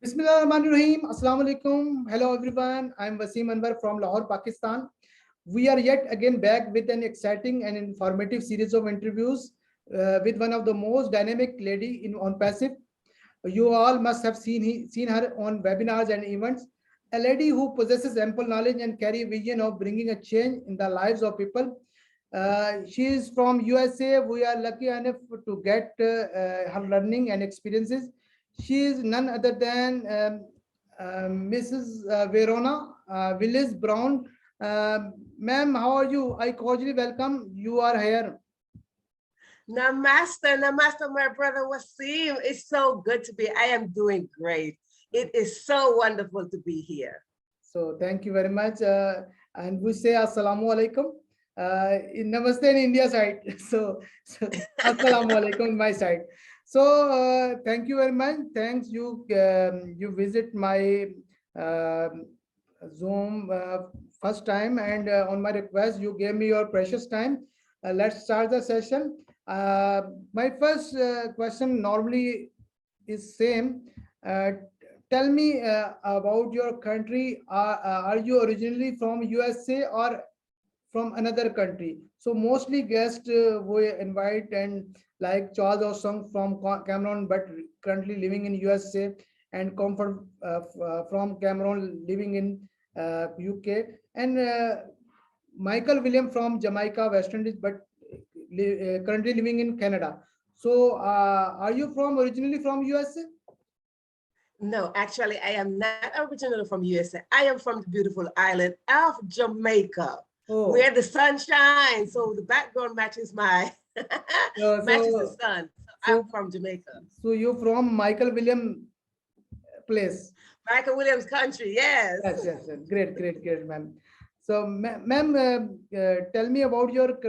Bismillahirrahmanirrahim. Assalamu alaikum. Hello everyone. I'm Waseem Anwar from Lahore, Pakistan. We are yet again back with an exciting and informative series of interviews with one of the most dynamic lady in ONPASSIVE. You all must have seen her on webinars and events. A lady who possesses ample knowledge and carry vision of bringing a change in the lives of people. She is from USA. We are lucky enough to get her learning and experiences. She is none other than Mrs. Verona Willis-Brown. Ma'am, how are you? I cordially welcome you are here. Namaste, namaste, my brother Waseem. It's so good to be. I am doing great. It is so wonderful to be here. So thank you very much. And we say Assalamu alaikum. In Namaste in India side. So Assalamu alaikum my side. So thank you very much. Thanks you visit my Zoom first time, and on my request you gave me your precious time. Let's start the session. My first question normally is same. Tell me about your country. Are you originally from USA or from another country? So mostly guests we invite and like Charles or Sung from Cameroon, but currently living in USA, and Comfort from Cameroon living in UK, and Michael William from Jamaica, West Indies, but currently living in Canada. So are you from originally from USA? No, actually, I am not originally from USA. I am from the beautiful island of Jamaica, where the sun shines. So the background matches my matches the sun. So I'm from Jamaica. So you're from Michael William place. Michael Williams country, yes. Yes. Great, ma'am. So, ma'am, tell me about your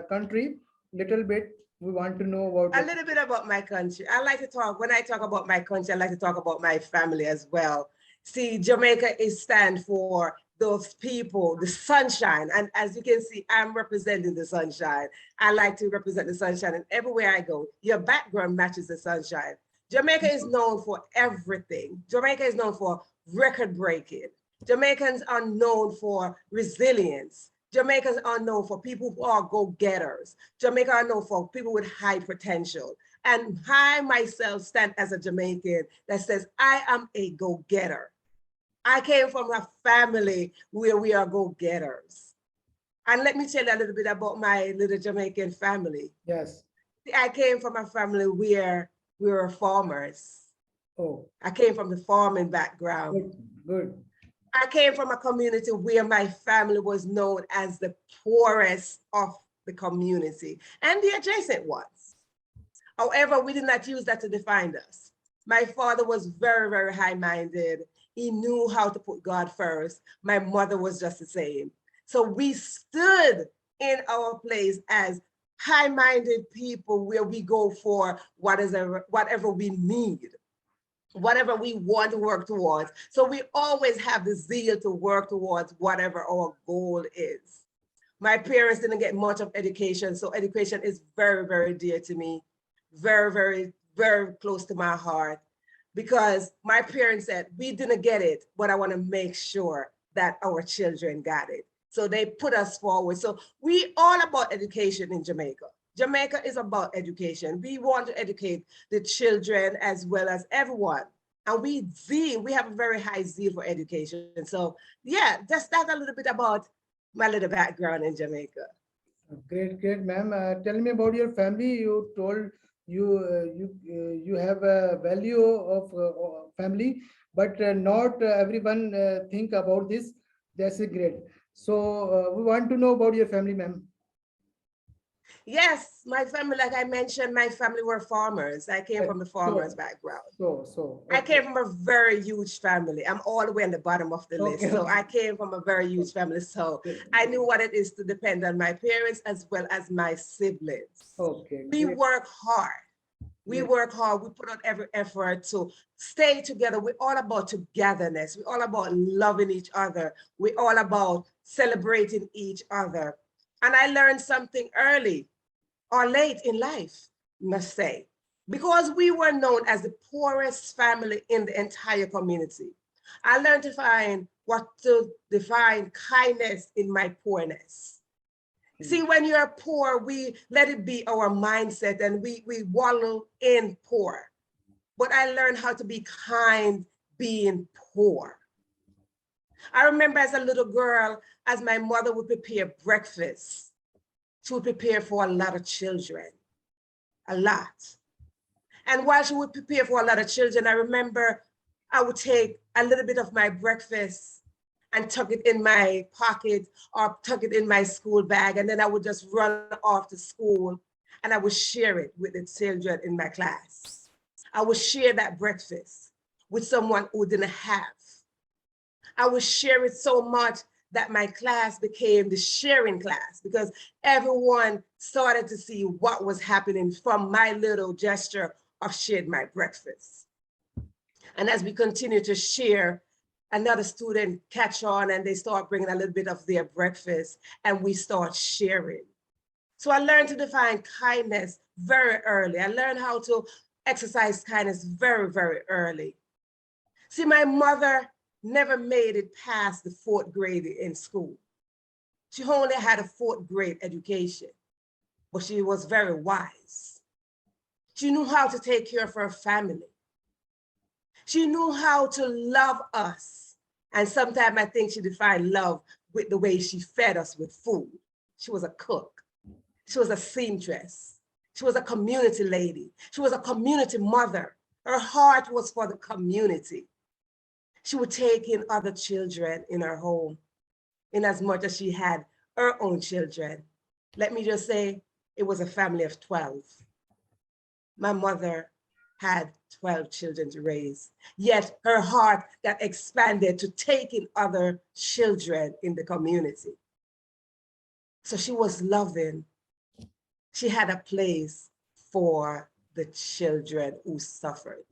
country little bit. We want to know about a little bit about my country. I like to talk, when I talk about my country, I like to talk about my family as well. See, Jamaica is stand for those people, the sunshine. And as you can see, I'm representing the sunshine. I like to represent the sunshine, and everywhere I go, your background matches the sunshine. Jamaica is known for everything. Jamaica is known for record breaking. Jamaicans are known for resilience. Jamaicans are known for people who are go-getters. Jamaica are known for people with high potential. And I myself stand as a Jamaican that says, I am a go-getter. I came from a family where we are go-getters. And let me tell you a little bit about my little Jamaican family. Yes. I came from a family where we were farmers. Oh. I came from the farming background. Good. I came from a community where my family was known as the poorest of the community and the adjacent ones. However, we did not use that to define us. My father was very, very high-minded. He knew how to put God first. My mother was just the same. So we stood in our place as high-minded people where we go for whatever we need, whatever we want to work towards. So we always have the zeal to work towards whatever our goal is. My parents didn't get much of education, so education is very, very dear to me, very, very, very close to my heart, because my parents said, we didn't get it, but I want to make sure that our children got it. So they put us forward. So we all about education in Jamaica. Jamaica is about education. We want to educate the children as well as everyone. And we have a very high zeal for education. So yeah, just that a little bit about my little background in Jamaica. Great, ma'am. Tell me about your family. You told you have a value of family, but not everyone think about this. That's great. So we want to know about your family, ma'am. Yes, my family, like I mentioned, my family were farmers. I came from the farmers background. Okay. I came from a very huge family. I'm all the way on the bottom of the list. So I came from a very huge family. So I knew what it is to depend on my parents as well as my siblings. Okay. We work hard. We work hard. We put on every effort to stay together. We're all about togetherness. We're all about loving each other. We're all about celebrating each other. And I learned something early or late in life, must say. Because we were known as the poorest family in the entire community, I learned to find what to define kindness in my poorness. See, when you're poor, we let it be our mindset and we wallow in poor. But I learned how to be kind being poor. I remember as a little girl, as my mother would prepare breakfast, she would prepare for a lot of children, a lot. And while she would prepare for a lot of children, I remember I would take a little bit of my breakfast and tuck it in my pocket or tuck it in my school bag. And then I would just run off to school and I would share it with the children in my class. I would share that breakfast with someone who didn't have. I would share it so much that my class became the sharing class because everyone started to see what was happening from my little gesture of shared my breakfast. And as we continue to share, another student catch on and they start bringing a little bit of their breakfast and we start sharing. So I learned to define kindness very early. I learned how to exercise kindness very, very early. See, my mother never made it past the 4th grade in school. She only had a 4th grade education, but she was very wise. She knew how to take care of her family. She knew how to love us. And sometimes I think she defined love with the way she fed us with food. She was a cook. She was a seamstress. She was a community lady. She was a community mother. Her heart was for the community. She would take in other children in her home in as much as she had her own children. Let me just say, it was a family of 12. My mother had 12 children to raise, yet her heart got expanded to take in other children in the community. So she was loving. She had a place for the children who suffered.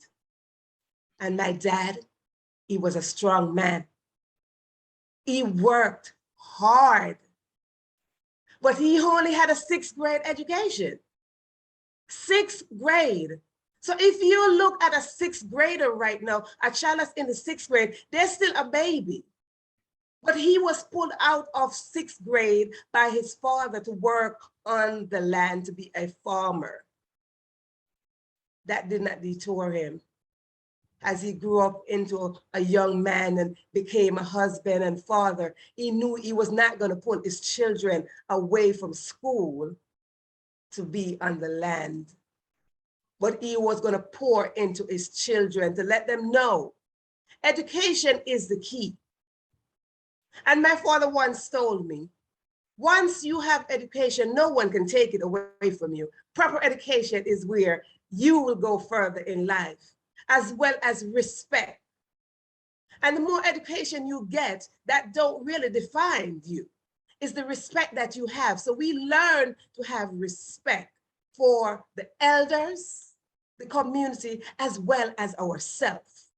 And my dad, he was a strong man. He worked hard, but he only had a 6th grade education. 6th grade. So if you look at a 6th grader right now, a child that's in the 6th grade, they're still a baby. But he was pulled out of 6th grade by his father to work on the land to be a farmer. That did not deter him. As he grew up into a young man and became a husband and father, he knew he was not going to pull his children away from school to be on the land. But he was going to pour into his children to let them know education is the key. And my father once told me, once you have education, no one can take it away from you. Proper education is where you will go further in life, as well as respect. And the more education you get, that don't really define you. It's the respect that you have. So we learn to have respect for the elders, the community, as well as ourselves.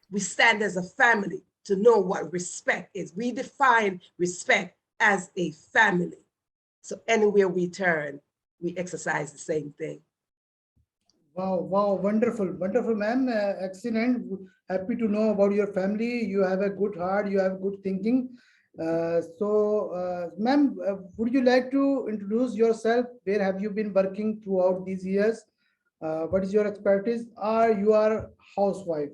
We stand as a family to know what respect is. We define respect as a family. So anywhere we turn, we exercise the same thing. Wow, wow, wonderful, wonderful, ma'am. Excellent. Happy to know about your family. You have a good heart, you have good thinking. Ma'am, would you like to introduce yourself? Where have you been working throughout these years? What is your expertise? Or you are housewife?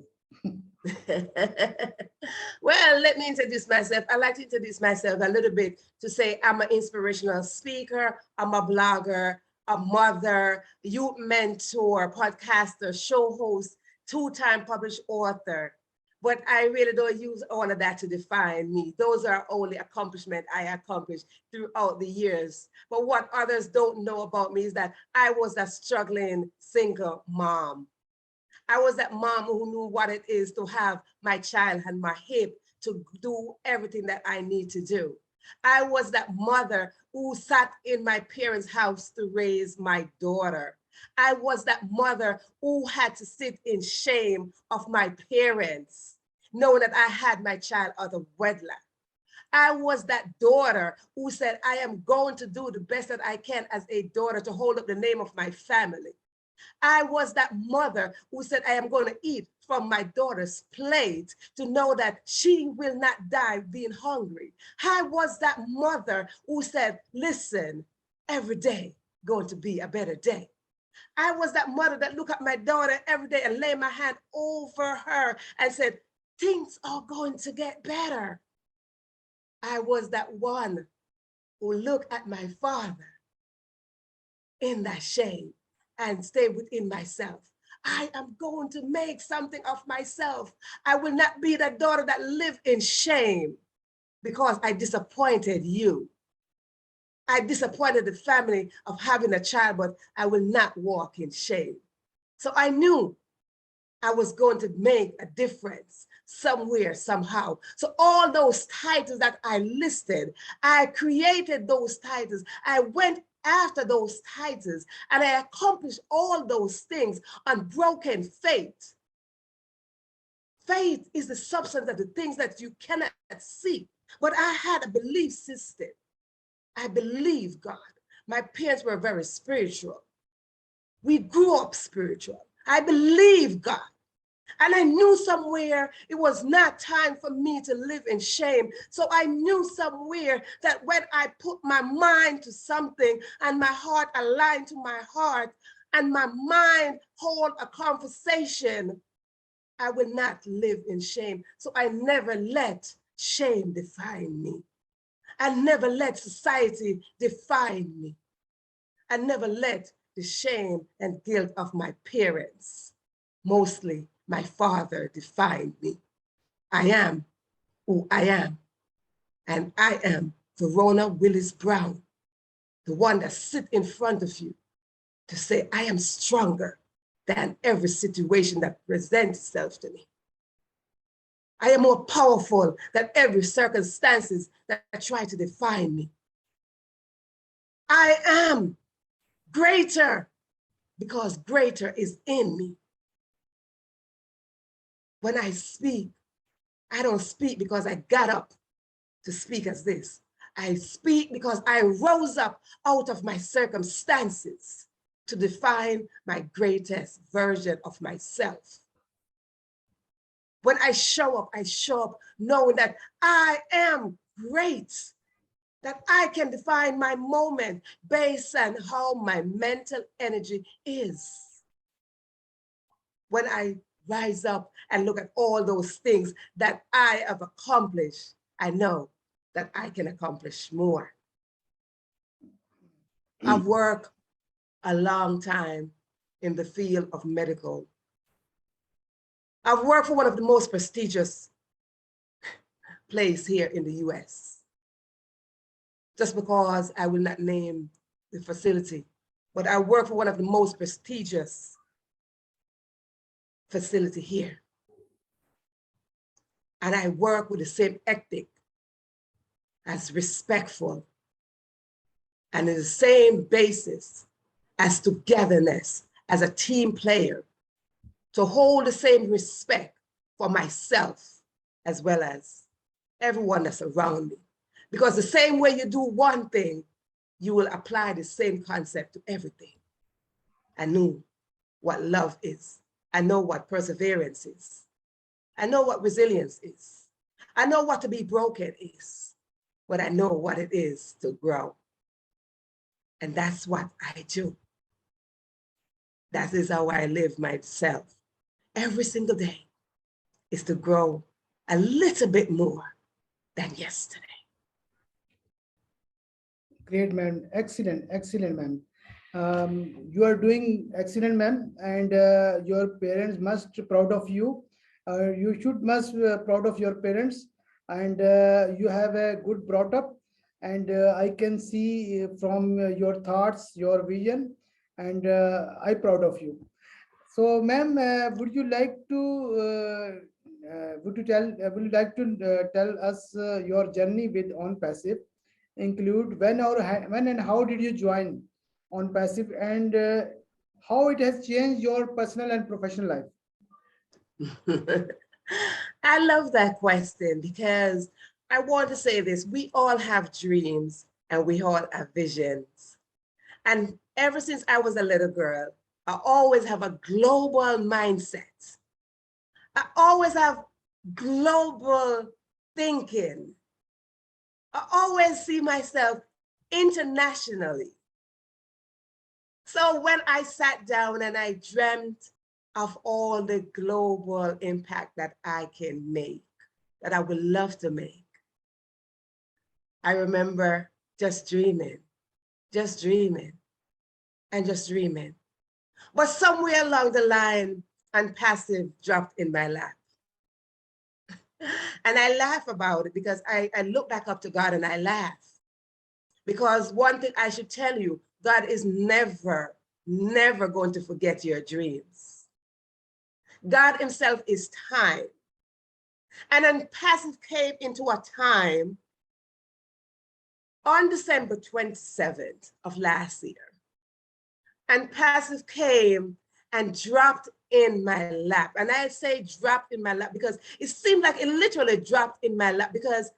Well, let me introduce myself. I like to introduce myself a little bit to say I'm an inspirational speaker, I'm a blogger, a mother, youth mentor, podcaster, show host, 2-time published author. But I really don't use all of that to define me. Those are only accomplishments I accomplished throughout the years. But what others don't know about me is that I was a struggling single mom. I was that mom who knew what it is to have my child on my hip to do everything that I need to do. I was that mother who sat in my parents' house to raise my daughter. I was that mother who had to sit in shame of my parents, knowing that I had my child out of wedlock. I was that daughter who said, I am going to do the best that I can as a daughter to hold up the name of my family. I was that mother who said, I am going to eat from my daughter's plate to know that she will not die being hungry. I was that mother who said, listen, every day going to be a better day. I was that mother that looked at my daughter every day and lay my hand over her and said, things are going to get better. I was that one who looked at my father in that shame and stay within myself. I am going to make something of myself. I will not be that daughter that live in shame because I disappointed you. I disappointed the family of having a child, but I will not walk in shame. So I knew I was going to make a difference somewhere, somehow. So all those titles that I listed, I created those titles. I went after those titles and I accomplished all those things on broken faith. Faith is the substance of the things that you cannot see. But I had a belief system. I believe God. My parents were very spiritual. We grew up spiritual. I believe God. And I knew somewhere it was not time for me to live in shame. So I knew somewhere that when I put my mind to something and my heart aligned to my heart and my mind hold a conversation, I will not live in shame. So I never let shame define me. I never let society define me. I never let the shame and guilt of my parents, mostly my father, define me. I am who I am. And I am Verona Willis-Brown, the one that sits in front of you to say, I am stronger than every situation that presents itself to me. I am more powerful than every circumstances that try to define me. I am greater because greater is in me. When I speak, I don't speak because I got up to speak as this. I speak because I rose up out of my circumstances to define my greatest version of myself. When I show up knowing that I am great, that I can define my moment based on how my mental energy is. When I rise up and look at all those things that I have accomplished, I know that I can accomplish more. I've worked a long time in the field of medical. I've worked for one of the most prestigious places here in the US. Just because I will not name the facility, but I work for one of the most prestigious facility here. And I work with the same ethic as respectful and in the same basis as togetherness, as a team player, to hold the same respect for myself as well as everyone that's around me. Because the same way you do one thing, you will apply the same concept to everything. I knew what love is. I know what perseverance is. I know what resilience is. I know what to be broken is, but I know what it is to grow. And that's what I do. That is how I live myself. Every single day is to grow a little bit more than yesterday. Great, ma'am. Excellent, excellent, ma'am. You are doing excellent, ma'am, and your parents must be proud of you. You must be proud of your parents, and you have a good brought up. And I can see from your thoughts, your vision, and I'm proud of you. So, ma'am, would you like to would you like to tell us your journey with ONPASSIVE? Include when and how did you join ONPASSIVE, and how it has changed your personal and professional life? I love that question because I want to say this. We all have dreams and we all have visions. And ever since I was a little girl, I always have a global mindset. I always have global thinking. I always see myself internationally. So when I sat down and I dreamt of all the global impact that I can make, that I would love to make, I remember just dreaming, and just dreaming. But somewhere along the line, ONPASSIVE dropped in my lap. And I laugh about it because I look back up to God and I laugh. Because one thing I should tell you, God is never, never going to forget your dreams. God himself is time. And ONPASSIVE came into a time on December 27th of last year. ONPASSIVE came and dropped in my lap. And I say dropped in my lap because it seemed like it literally dropped in my lap because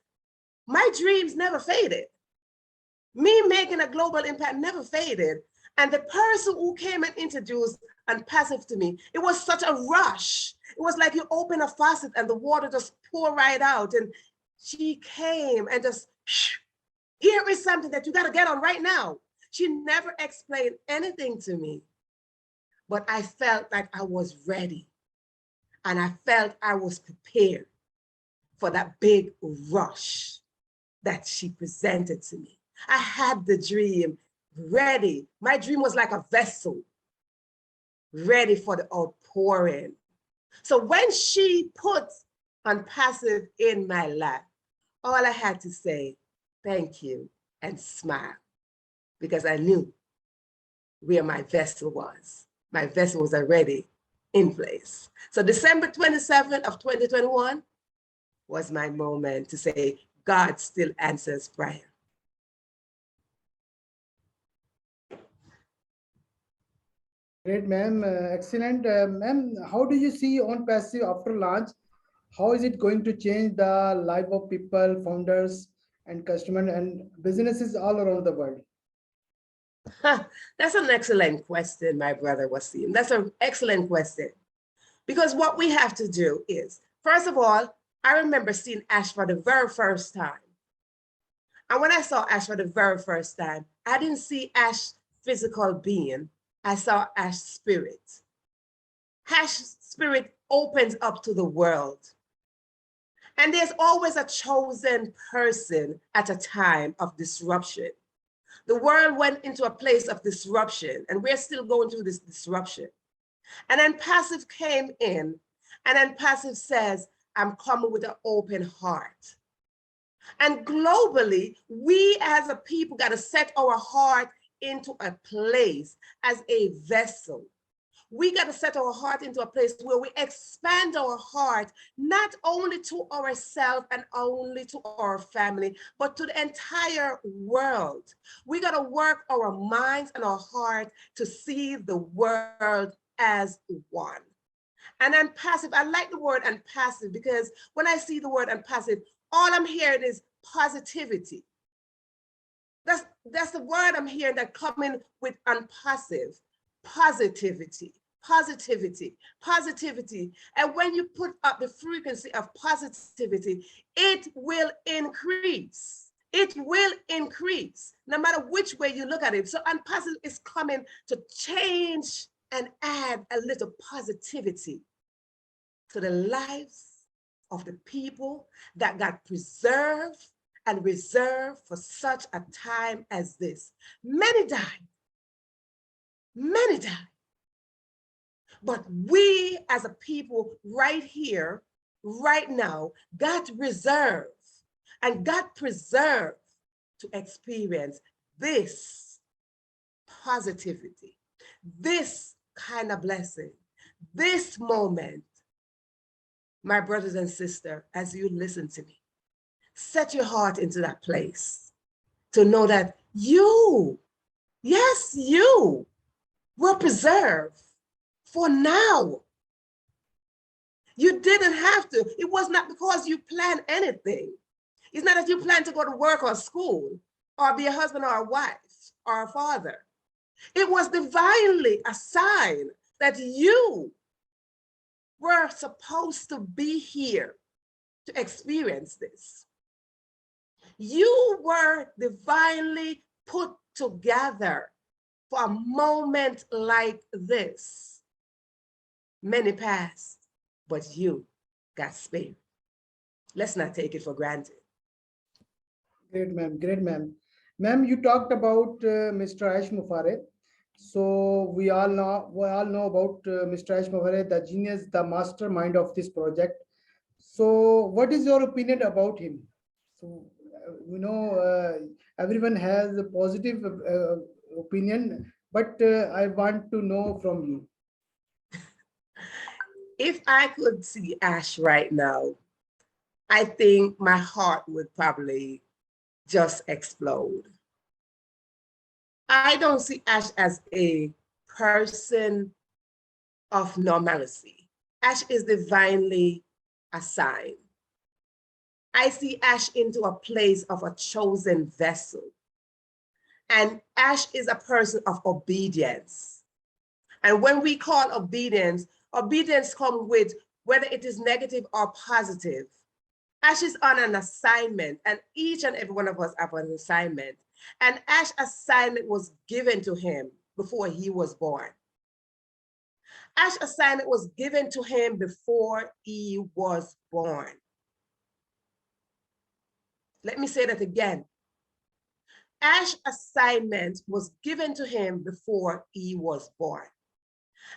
my dreams never faded. Me making a global impact never faded. And the person who came and introduced ONPASSIVE to me, it was such a rush. It was like you open a faucet and the water just pour right out. And she came and just, here is something that you got to get on right now. She never explained anything to me, but I felt like I was ready. And I felt I was prepared for that big rush that she presented to me. I had the dream ready. My dream was like a vessel ready for the outpouring. So when she put ONPASSIVE in my lap, all I had to say, thank you, and smile, because I knew where my vessel was. My vessel was already in place. So December 27th of 2021 was my moment to say, God still answers prayer. Great, ma'am. Excellent. Ma'am, how do you see ONPASSIVE after launch? How is it going to change the life of people, founders, and customers and businesses all around the world? That's an excellent question, my brother Waseem. That's an excellent question. Because what we have to do is, first of all, I remember seeing Ash for the very first time. And when I saw Ash for the very first time, I didn't see Ash's physical being. I saw Ash's spirit. Ash's spirit opens up to the world. And there's always a chosen person at a time of disruption. The world went into a place of disruption, and we're still going through this disruption. And ONPASSIVE came in, and ONPASSIVE says, I'm coming with an open heart. And globally, we as a people got to set our heart into a place as a vessel. We got to set our heart into a place where we expand our heart, not only to ourselves and only to our family, but to the entire world. We got to work our minds and our heart to see the world as one. And ONPASSIVE, I like the word ONPASSIVE because when I see the word ONPASSIVE, all I'm hearing is positivity. That's the word I'm hearing that coming with ONPASSIVE. Positivity, positivity, positivity. And when you put up the frequency of positivity, it will increase. It will increase, no matter which way you look at it. So ONPASSIVE is coming to change and add a little positivity to the lives of the people that got preserved and reserved for such a time as this. Many died. Many died. But we as a people right here, right now, got reserved and got preserved to experience this positivity, this kind of blessing, this moment. My brothers and sisters, as you listen to me, set your heart into that place to know that you, yes, you, were preserved for now. You didn't have to. It was not because you planned anything. It's not that you plan to go to work or school or be a husband or a wife or a father. It was divinely assigned that you were supposed to be here to experience this. You were divinely put together for a moment like this. Many passed, but you got spared. Let's not take it for granted. Great, ma'am. Great, ma'am. Ma'am, you talked about Mr. Ash Mufare. So we all know about Mr. Ash Mufare, the genius, the mastermind of this project. So what is your opinion about him? So everyone has a positive opinion, but I want to know from you. If I could see Ash right now, I think my heart would probably just explode. I don't see Ash as a person of normalcy. Ash is divinely assigned. I see Ash into a place of a chosen vessel. And Ash is a person of obedience. And when we call obedience, obedience comes with whether it is negative or positive. Ash is on an assignment, and each and every one of us have an assignment. And Ash's assignment was given to him before he was born. Ash's assignment was given to him before he was born. Let me say that again. Ash's assignment was given to him before he was born.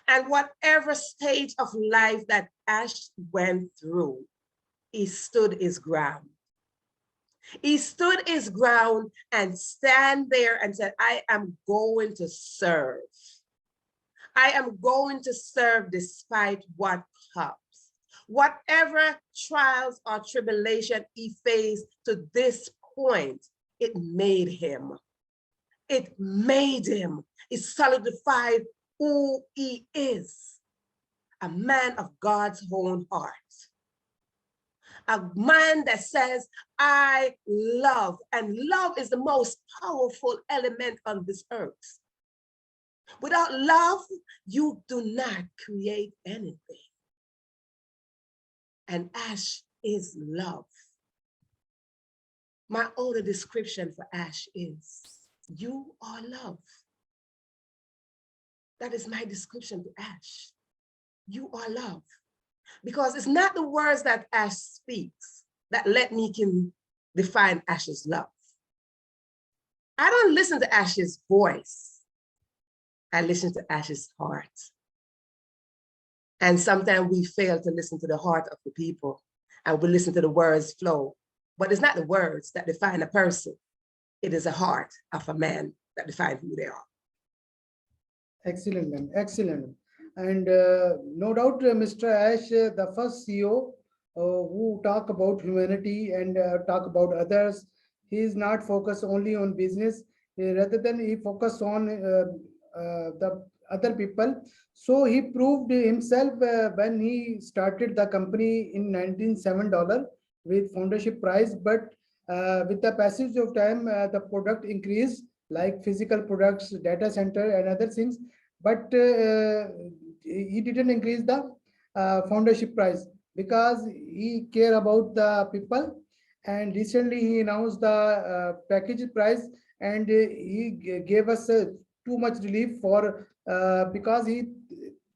And whatever stage of life that Ash went through, he stood his ground. He stood his ground and stand there and said, I am going to serve. I am going to serve despite what comes. Whatever trials or tribulation he faced to this point, it made him. It made him. It solidified who he is. A man of God's own heart. A man that says, I love, and love is the most powerful element on this earth. Without love, you do not create anything. And Ash is love. My older description for Ash is, you are love. That is my description to Ash. You are love. Because it's not the words that Ash speaks that let me can define Ash's love. I don't listen to Ash's voice. I listen to Ash's heart. And sometimes we fail to listen to the heart of the people, and we listen to the words flow. But it's not the words that define a person. It is a heart of a man that defines who they are. Excellent, ma'am. Excellent. And no doubt, Mr. Ash, the first CEO who talk about humanity and talk about others, he is not focused only on business, rather than he focus on the other people. So he proved himself when he started the company in $97 with foundership price, but with the passage of time, the product increased, like physical products, data center, and other things. But he didn't increase the foundership price because he care about the people. And recently he announced the package price, and he gave us too much relief for because he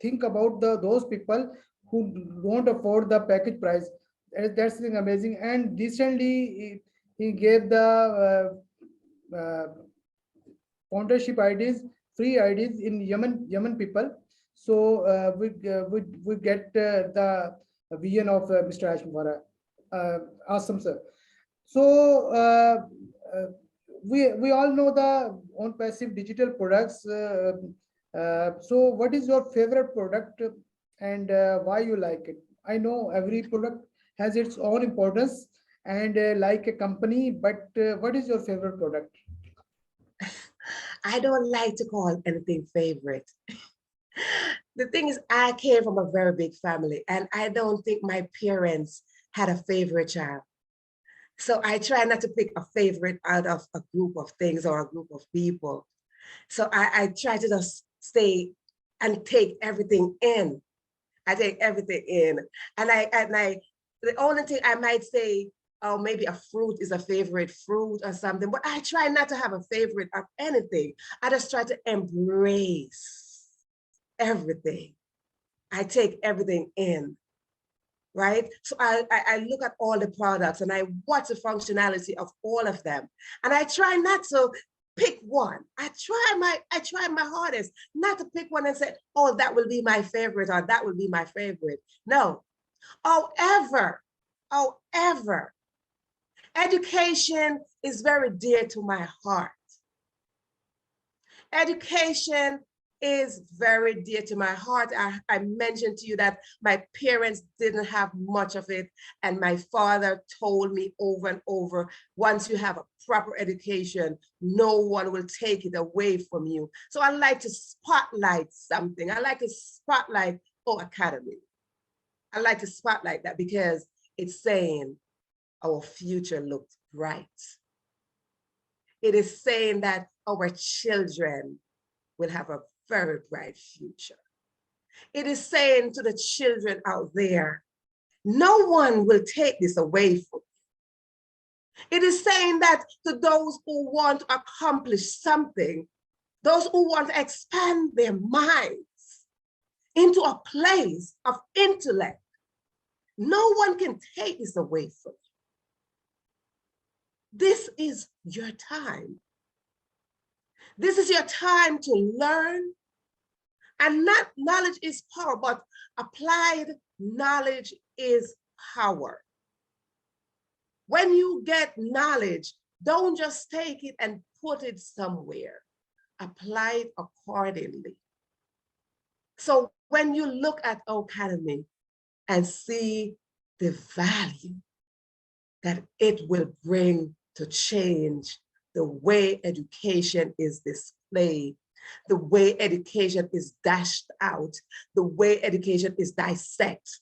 think about those people who don't afford the package price. That's something amazing. And recently he gave the foundership IDs, free IDs in Yemen people. So we get the vision of Mr. Ash Mufare. Awesome, sir. So we all know the ONPASSIVE digital products. So what is your favorite product, and why you like it? I know every product has its own importance and like a company, but what is your favorite product? I don't like to call anything favorite. The thing is, I came from a very big family, and I don't think my parents had a favorite child. So I try not to pick a favorite out of a group of things or a group of people. So I try to just stay and take everything in. I take everything in. And the only thing I might say, oh, maybe a fruit is a favorite fruit or something, but I try not to have a favorite of anything. I just try to embrace everything. I take everything in, right? So I look at all the products and I watch the functionality of all of them. And I try not to pick one. I try my hardest not to pick one and say, oh, that will be my favorite or that will be my favorite. No. However, education is very dear to my heart. Education is very dear to my heart. I mentioned to you that my parents didn't have much of it, and my father told me over and over, once you have a proper education, no one will take it away from you. So I like to spotlight something. I like to spotlight Academy. I like to spotlight that because it's saying our future looks bright. It is saying that our children will have a very bright future. It is saying to the children out there, no one will take this away from you. It is saying that to those who want to accomplish something, those who want to expand their minds into a place of intellect, no one can take this away from you. This is your time. This is your time to learn. And not knowledge is power, but applied knowledge is power. When you get knowledge, don't just take it and put it somewhere. Apply it accordingly. So when you look at Academy and see the value that it will bring to change the way education is displayed, the way education is dashed out, the way education is dissected.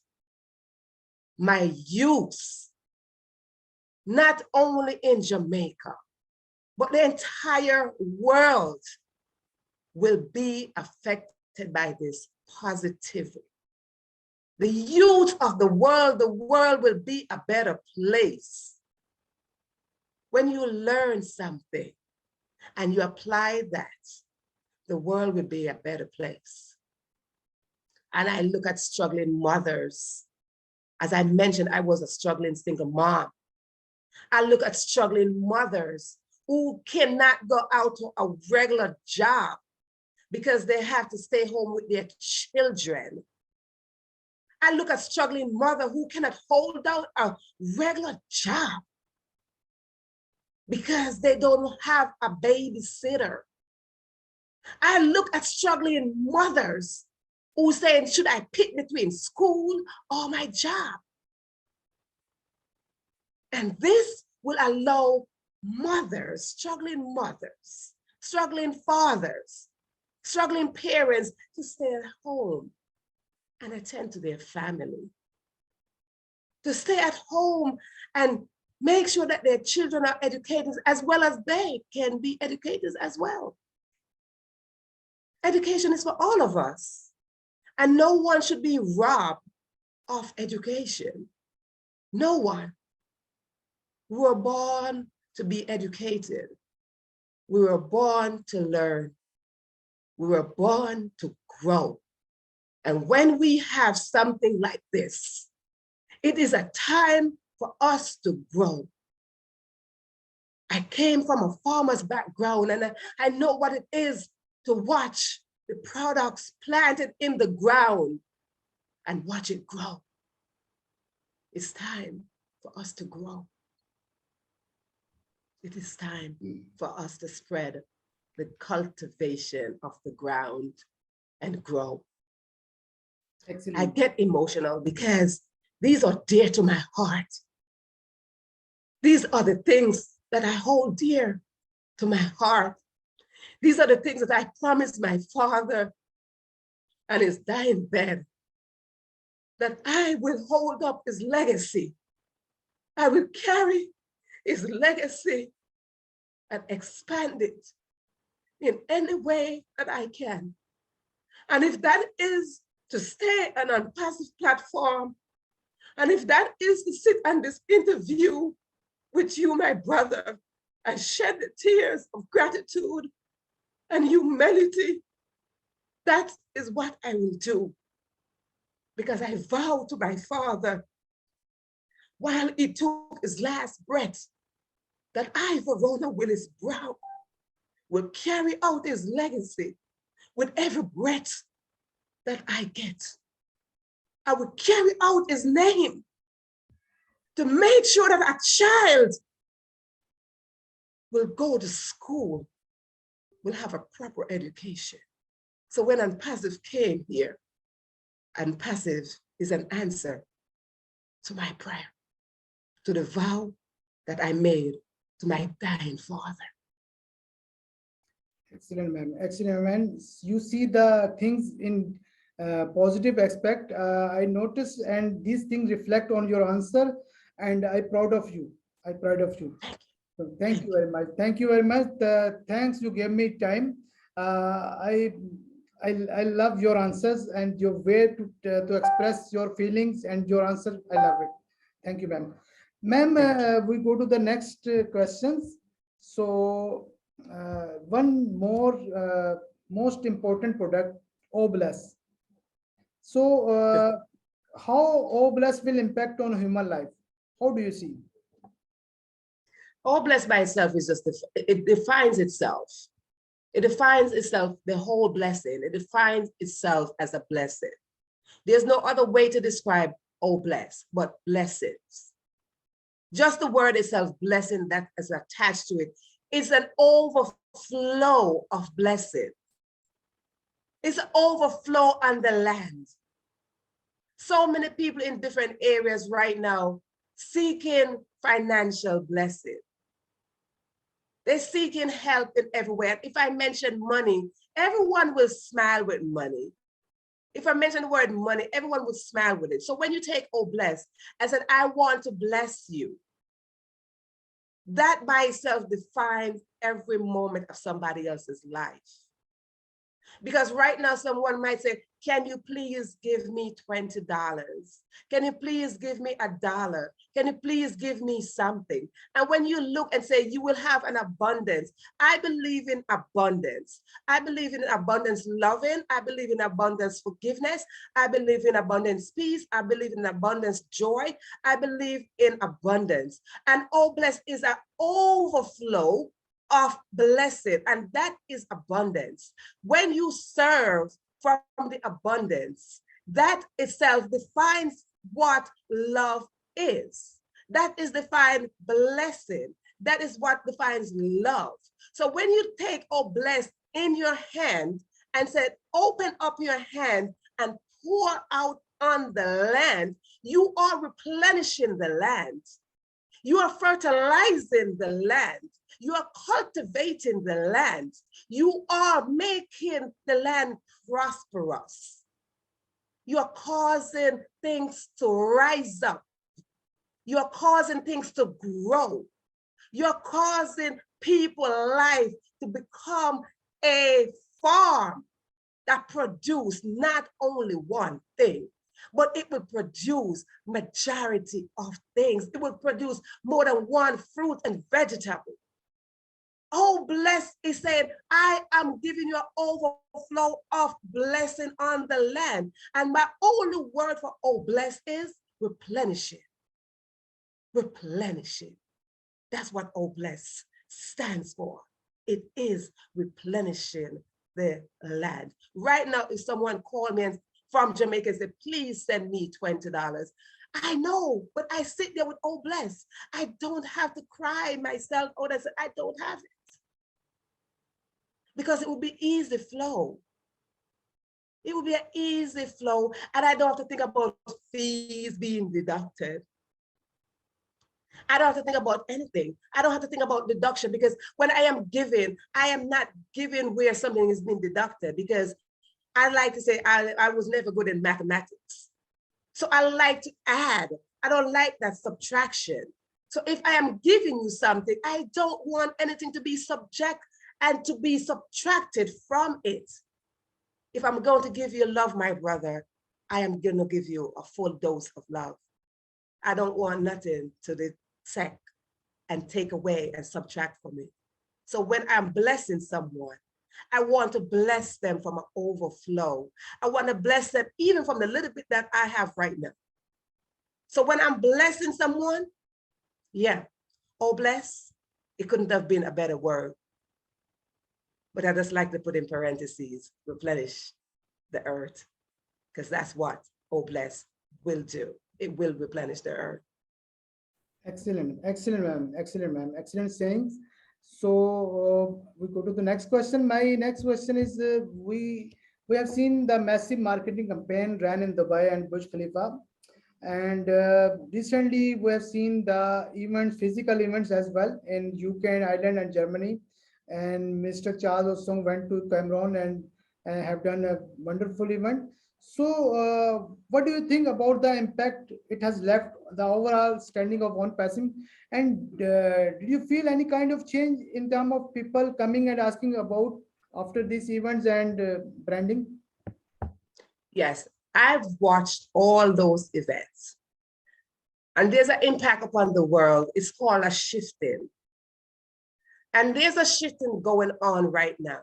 My youth, not only in Jamaica, but the entire world will be affected by this positively. The youth of the world will be a better place. When you learn something and you apply that, the world will be a better place. And I look at struggling mothers. As I mentioned, I was a struggling single mom. I look at struggling mothers who cannot go out to a regular job because they have to stay home with their children. I look at struggling mother who cannot hold down a regular job because they don't have a babysitter. I look at struggling mothers who saying, should I pick between school or my job? And this will allow mothers, struggling fathers, struggling parents to stay at home and attend to their family, to stay at home and make sure that their children are educated as well as they can be educators as well. Education is for all of us, and no one should be robbed of education. No one. We were born to be educated. We were born to learn. We were born to grow. And when we have something like this, it is a time for us to grow. I came from a farmer's background, and I know what it is to watch the products planted in the ground and watch it grow. It's time for us to grow. It is time for us to spread the cultivation of the ground and grow. Excellent. I get emotional because these are dear to my heart. These are the things that I hold dear to my heart. These are the things that I promised my father on his dying bed, that I will hold up his legacy. I will carry his legacy and expand it in any way that I can. And if that is to stay on an ONPASSIVE platform, and if that is to sit on this interview with you, my brother, and shed the tears of gratitude and humility, that is what I will do. Because I vow to my father, while he took his last breath, that I, Verona Willis-Brown, will carry out his legacy with every breath that I get. I will carry out his name to make sure that a child will go to school, will have a proper education. So when ONPASSIVE came here, ONPASSIVE is an answer to my prayer, to the vow that I made to my dying father. Excellent, ma'am. Excellent, ma'am. You see the things in positive aspect. I notice, and these things reflect on your answer, and I'm proud of you. I'm proud of you. So thank you very much. Thank you very much. Thanks, you gave me time. I love your answers and your way to express your feelings and your answer. I love it. Thank you, ma'am. Ma'am, we go to the next questions. So one more most important product, OBLESS. So how OBLESS will impact on human life? How do you see? OBLESS by itself is just, it defines itself. It defines itself, the whole blessing. It defines itself as a blessing. There's no other way to describe OBLESS but blessings. Just the word itself, blessing, that is attached to it, is an overflow of blessing. It's an overflow on the land. So many people in different areas right now seeking financial blessing. They're seeking help in everywhere. If I mention money, everyone will smile with money. If I mention the word money, everyone will smile with it. So when you take OBLESS, I said, I want to bless you. That by itself defines every moment of somebody else's life. Because right now, someone might say, can you please give me $20? Can you please give me $1? Can you please give me something? And when you look and say you will have an abundance, I believe in abundance. I believe in abundance loving. I believe in abundance forgiveness. I believe in abundance peace. I believe in abundance joy. I believe in abundance. And OBLESS is an overflow of blessing, and that is abundance. When you serve from the abundance, that itself defines what love is. That is defined blessing. That is what defines love. So when you take OBLESS in your hand and said, open up your hand and pour out on the land, you are replenishing the land. You are fertilizing the land. You are cultivating the land. You are making the land prosperous. You are causing things to rise up. You are causing things to grow. You're causing people's life to become a farm that produce not only one thing, but it will produce majority of things. It will produce more than one fruit and vegetable. OBLESS is saying, I am giving you an overflow of blessing on the land. And my only word for OBLESS is replenishing. Replenishing. That's what OBLESS stands for. It is replenishing the land. Right now, if someone called me and from Jamaica and said, please send me $20. I know, but I sit there with OBLESS. I don't have to cry myself out and say, I don't have it. Because it will be easy flow. It will be an easy flow, and I don't have to think about fees being deducted. I don't have to think about anything. I don't have to think about deduction, because when I am giving, I am not giving where something is being deducted, because I like to say I was never good in mathematics. So I like to add. I don't like that subtraction. So if I am giving you something, I don't want anything to be subject and to be subtracted from it. If I'm going to give you love, my brother, I am going to give you a full dose of love. I don't want nothing to dissect and take away and subtract from it. So when I'm blessing someone, I want to bless them from an overflow. I want to bless them even from the little bit that I have right now. So when I'm blessing someone, yeah, oh bless, it couldn't have been a better word. But I just like to put in parentheses, replenish the earth, because that's what oh bless will do. It will replenish the earth. Excellent, excellent, ma'am. Excellent, ma'am. Excellent sayings. So we go to the next question. My next question is: we have seen the massive marketing campaign ran in Dubai and Burj Khalifa, and recently we have seen the events, physical events as well in UK and Ireland and Germany. And Mr. Charles Osong went to Cameroon and have done a wonderful event. So, what do you think about the impact it has left the overall standing of ONPASSIVE? And did you feel any kind of change in terms of people coming and asking about after these events and branding? Yes, I've watched all those events. And there's an impact upon the world. It's called a shifting. And there's a shifting going on right now.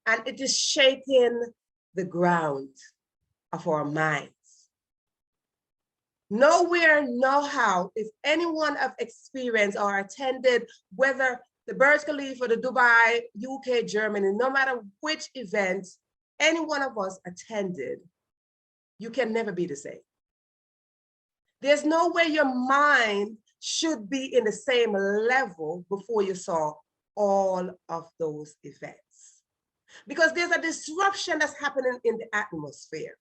And it is shaking the ground of our minds. Nowhere, no how, if anyone have experienced or attended, whether the Burj Khalifa, the Dubai, UK, Germany, no matter which event any one of us attended, you can never be the same. There's no way your mind should be in the same level before you saw all of those events. Because there's a disruption that's happening in the atmosphere.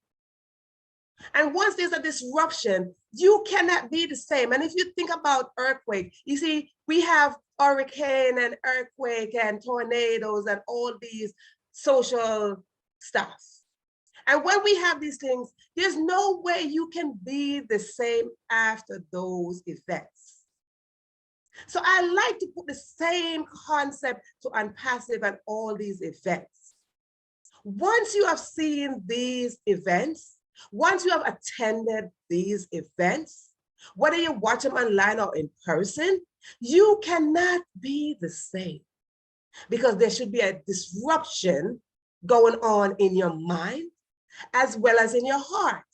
And once there's a disruption, you cannot be the same. And if you think about earthquake, you see, we have hurricane and earthquake and tornadoes and all these social stuff. And when we have these things, there's no way you can be the same after those events. So I like to put the same concept to ONPASSIVE and all these events. Once you have seen these events, once you have attended these events, whether you watch them online or in person, you cannot be the same because there should be a disruption going on in your mind as well as in your heart.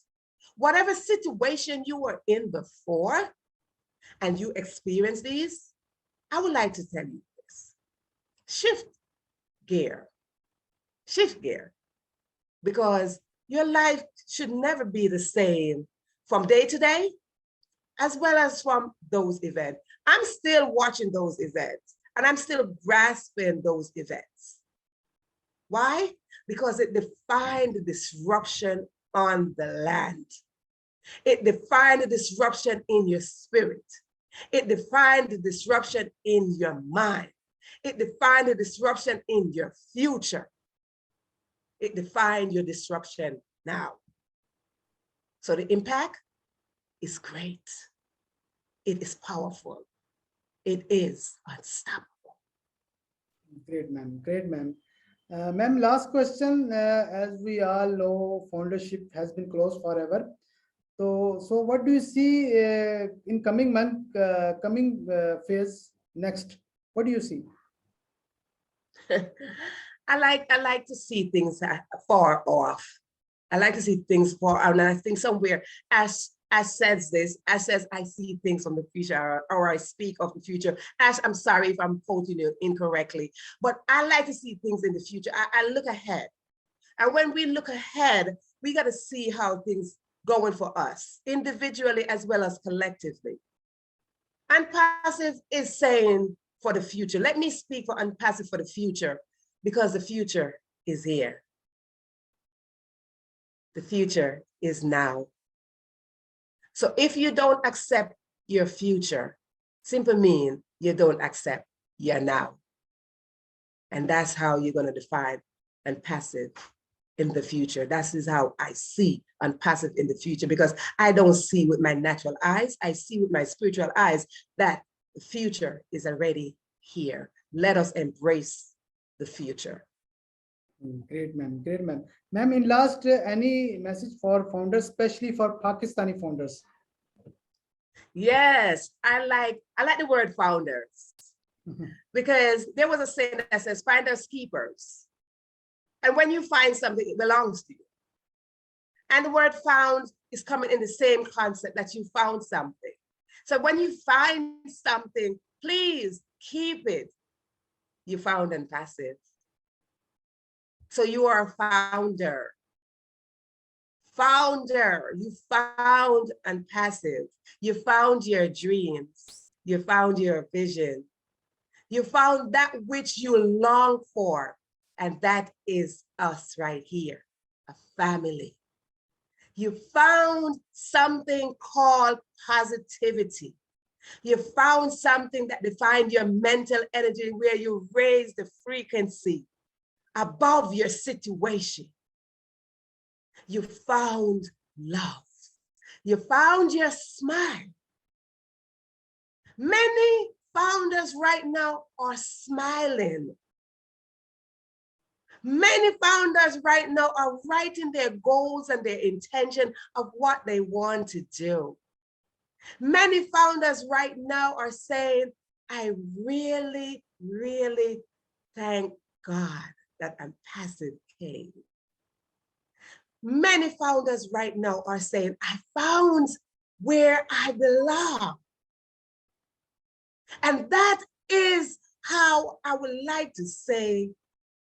Whatever situation you were in before and you experience these, I would like to tell you this. Shift gear, because your life should never be the same from day to day, as well as from those events. I'm still watching those events and I'm still grasping those events. Why? Because it defined the disruption on the land. It defined the disruption in your spirit. It defined the disruption in your mind. It defined the disruption in your future. It defined your disruption now. So the impact is great. It is powerful. It is unstoppable. Great, ma'am. Great, ma'am. Ma'am, last question. As we all know, foundership has been closed forever. So what do you see in coming month, coming phase next? What do you see? I like to see things far off. I like to see things far out. And I think somewhere as says this, as says I see things from the future, or I speak of the future. Ash, I'm sorry if I'm quoting you incorrectly, but I like to see things in the future. I look ahead. And when we look ahead, we got to see how things going for us, individually as well as collectively. ONPASSIVE is saying for the future. Let me speak for ONPASSIVE for the future, because the future is here. The future is now. So if you don't accept your future, simply mean you don't accept your now. And that's how you're going to define ONPASSIVE in the future. That is how I see ONPASSIVE in the future, because I don't see with my natural eyes. I see with my spiritual eyes that the future is already here. Let us embrace the future. Great, ma'am. Great, ma'am. Ma'am, in last, any message for founders, especially for Pakistani founders? Yes, I like the word founders because there was a saying that says finders keepers. And when you find something, it belongs to you. And the word found is coming in the same concept that you found something. So when you find something, please keep it. You found and passive. So you are a founder. Founder, you found and passive. You found your dreams. You found your vision. You found that which you long for. And that is us right here, a family. You found something called positivity. You found something that defined your mental energy where you raise the frequency above your situation. You found love. You found your smile. Many founders right now are smiling. Many founders right now are writing their goals and their intention of what they want to do. Many founders right now are saying, I really, really thank God that ONPASSIVE came. Many founders right now are saying, I found where I belong. And that is how I would like to say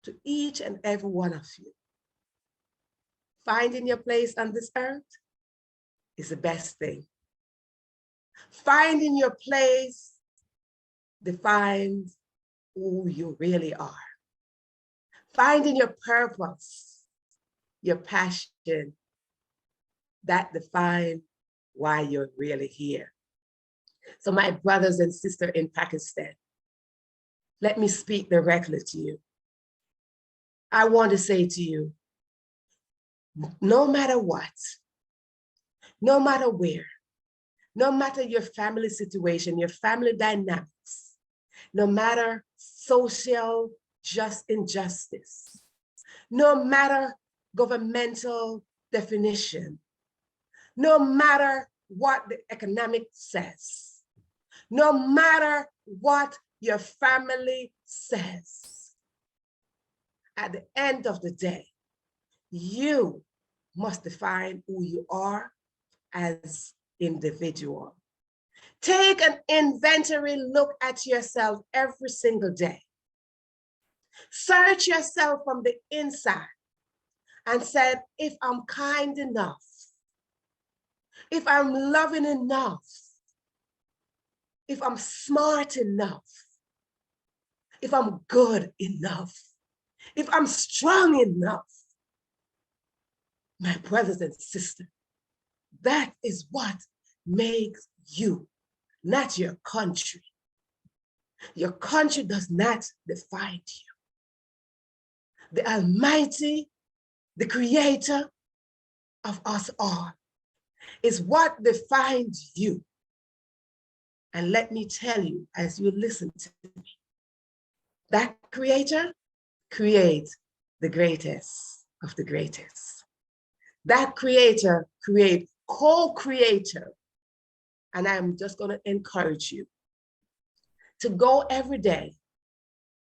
to each and every one of you, finding your place on this earth is the best thing. Finding your place defines who you really are. Finding your purpose, your passion, that defines why you're really here. So my brothers and sisters in Pakistan, let me speak directly to you. I want to say to you, no matter what, no matter where, no matter your family situation, your family dynamics, no matter social injustice, no matter governmental definition, no matter what the economic says, no matter what your family says, at the end of the day, you must define who you are as individual. Take an inventory look at yourself every single day. Search yourself from the inside and say, if I'm kind enough, if I'm loving enough, if I'm smart enough, if I'm good enough, if I'm strong enough, my brothers and sisters, that is what makes you, not your country. Your country does not define you. The Almighty, the Creator of us all, is what defines you. And let me tell you, as you listen to me, that Creator creates the greatest of the greatest. That Creator creates co-creator. And I'm just going to encourage you to go every day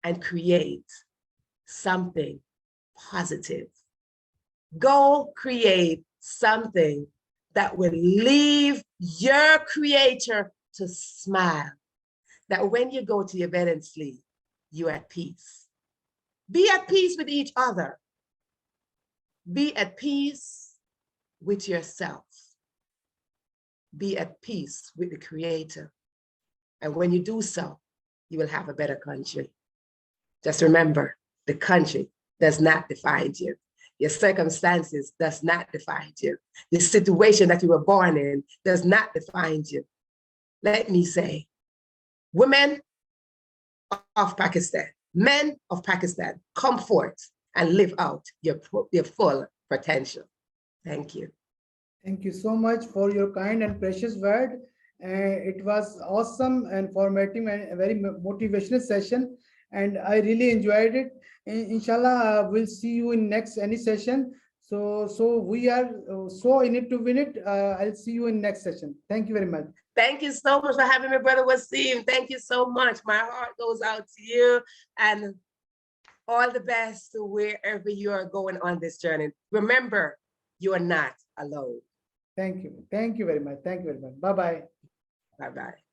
and create something positive. Go create something that will leave your Creator to smile. That when you go to your bed and sleep, you're at peace. Be at peace with each other. Be at peace with yourself. Be at peace with the Creator. And when you do so, you will have a better country. Just remember, the country does not define you. Your circumstances does not define you. The situation that you were born in does not define you. Let me say, women of Pakistan, men of Pakistan, come forth and live out your full potential. Thank you. Thank you so much for your kind and precious word. It was awesome and formative and a very motivational session, and I really enjoyed it. Inshallah, we'll see you in next any session. So we are so in it to win it. I'll see you in next session. Thank you very much. Thank you so much for having me, Brother Waseem. Thank you so much. My heart goes out to you, and all the best to wherever you are going on this journey. Remember, you are not alone. Thank you. Thank you very much. Thank you very much. Bye-bye. Bye-bye.